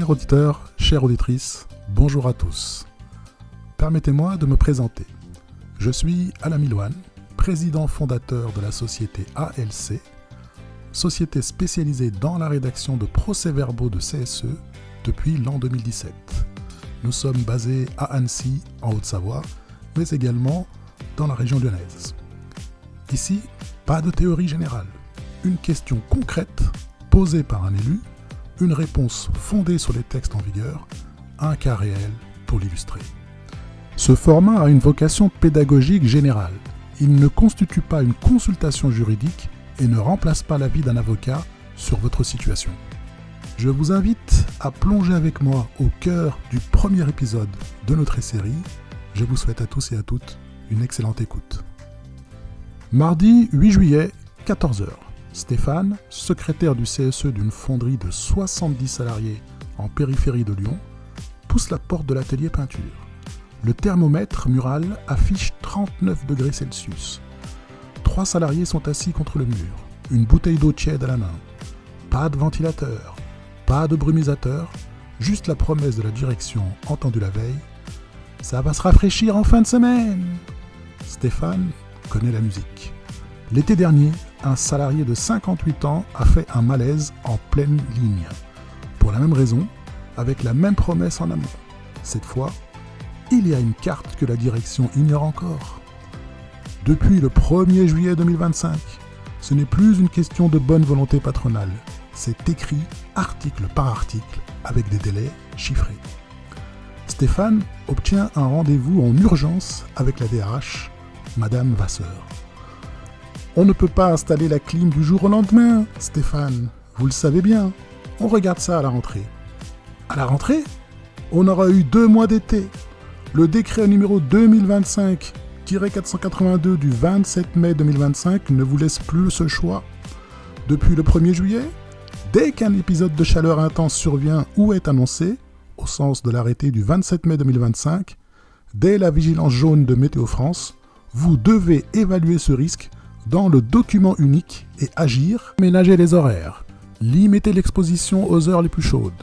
Cher auditeur, chère auditrice, bonjour à tous. Permettez-moi de me présenter. Je suis Alain Milouane, président fondateur de la société ALC, société spécialisée dans la rédaction de procès-verbaux de CSE depuis l'an 2017. Nous sommes basés à Annecy, en Haute-Savoie, mais également dans la région lyonnaise. Ici, pas de théorie générale. Une question concrète posée par un élu, une réponse fondée sur les textes en vigueur, un cas réel pour l'illustrer. Ce format a une vocation pédagogique générale. Il ne constitue pas une consultation juridique et ne remplace pas l'avis d'un avocat sur votre situation. Je vous invite à plonger avec moi au cœur du premier épisode de notre série. Je vous souhaite à tous et à toutes une excellente écoute. Mardi 8 juillet, 14h. Stéphane, secrétaire du CSE d'une fonderie de 70 salariés en périphérie de Lyon, pousse la porte de l'atelier peinture. Le thermomètre mural affiche 39 degrés Celsius. 3 salariés sont assis contre le mur, une bouteille d'eau tiède à la main. Pas de ventilateur, pas de brumisateur, juste la promesse de la direction entendue la veille. Ça va se rafraîchir en fin de semaine. Stéphane connaît la musique. L'été dernier, un salarié de 58 ans a fait un malaise en pleine ligne. Pour la même raison, avec la même promesse en amont. Cette fois, il y a une carte que la direction ignore encore. Depuis le 1er juillet 2025, ce n'est plus une question de bonne volonté patronale. C'est écrit article par article avec des délais chiffrés. Stéphane obtient un rendez-vous en urgence avec la DRH, Madame Vasseur. On ne peut pas installer la clim du jour au lendemain, Stéphane. Vous le savez bien. On regarde ça à la rentrée. À la rentrée, on aura eu 2 mois d'été. Le décret numéro 2025-482 du 27 mai 2025 ne vous laisse plus ce choix. Depuis le 1er juillet, dès qu'un épisode de chaleur intense survient ou est annoncé, au sens de l'arrêté du 27 mai 2025, dès la vigilance jaune de Météo France, vous devez évaluer ce risque dans le document unique et agir, ménager les horaires, limiter l'exposition aux heures les plus chaudes,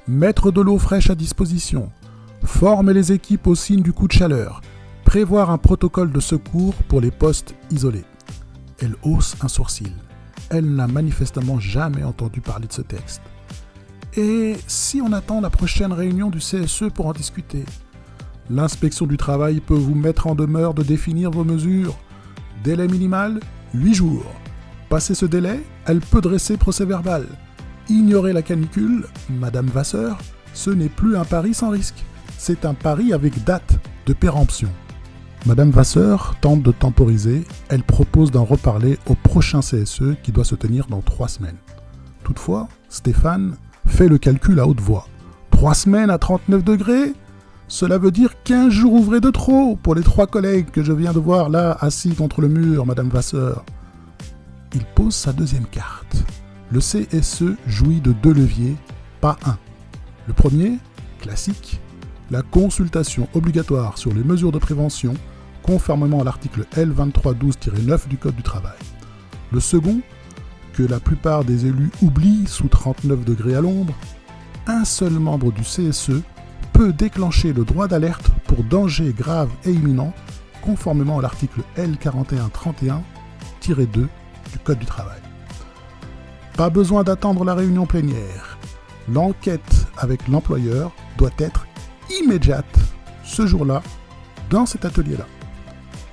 mettre de l'eau fraîche à disposition, former les équipes au signe du coup de chaleur, prévoir un protocole de secours pour les postes isolés. Elle hausse un sourcil. Elle n'a manifestement jamais entendu parler de ce texte. Et si on attend la prochaine réunion du CSE pour en discuter? L'inspection du travail peut vous mettre en demeure de définir vos mesures. Délai minimal, 8 jours. Passé ce délai, elle peut dresser procès-verbal. Ignorer la canicule, Madame Vasseur, ce n'est plus un pari sans risque. C'est un pari avec date de péremption. Madame Vasseur tente de temporiser. Elle propose d'en reparler au prochain CSE qui doit se tenir dans 3 semaines. Toutefois, Stéphane fait le calcul à haute voix. 3 semaines à 39 degrés ? Cela veut dire 15 jours ouvrés de trop pour les 3 collègues que je viens de voir là, assis contre le mur, Madame Vasseur. Il pose sa deuxième carte. Le CSE jouit de 2 leviers, pas un. Le premier, classique, la consultation obligatoire sur les mesures de prévention, conformément à l'article L2312-9 du Code du travail. Le second, que la plupart des élus oublient sous 39 degrés à l'ombre, un seul membre du CSE peut déclencher le droit d'alerte pour danger grave et imminent, conformément à l'article L4131-2 du Code du travail. Pas besoin d'attendre la réunion plénière. L'enquête avec l'employeur doit être immédiate, ce jour-là, dans cet atelier-là.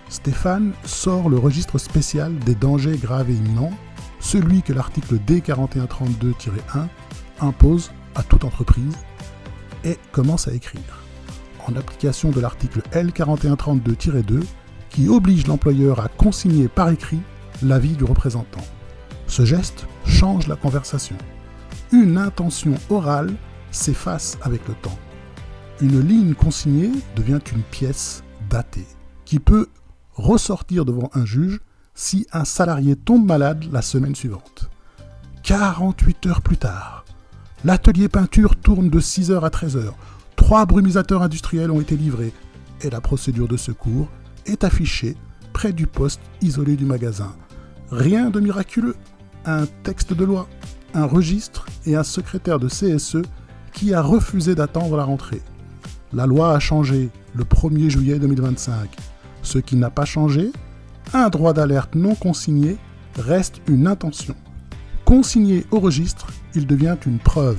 Stéphane sort le registre spécial des dangers graves et imminents, celui que l'article D4132-1 impose à toute entreprise, et commence à écrire, en application de l'article L4132-2 qui oblige l'employeur à consigner par écrit l'avis du représentant. Ce geste change la conversation. Une intention orale s'efface avec le temps. Une ligne consignée devient une pièce datée, qui peut ressortir devant un juge si un salarié tombe malade la semaine suivante. 48 heures plus tard, l'atelier peinture tourne de 6h à 13h. 3 brumisateurs industriels ont été livrés et la procédure de secours est affichée près du poste isolé du magasin. Rien de miraculeux. Un texte de loi, un registre et un secrétaire de CSE qui a refusé d'attendre la rentrée. La loi a changé le 1er juillet 2025. Ce qui n'a pas changé, un droit d'alerte non consigné reste une intention. Consigné au registre, il devient une preuve.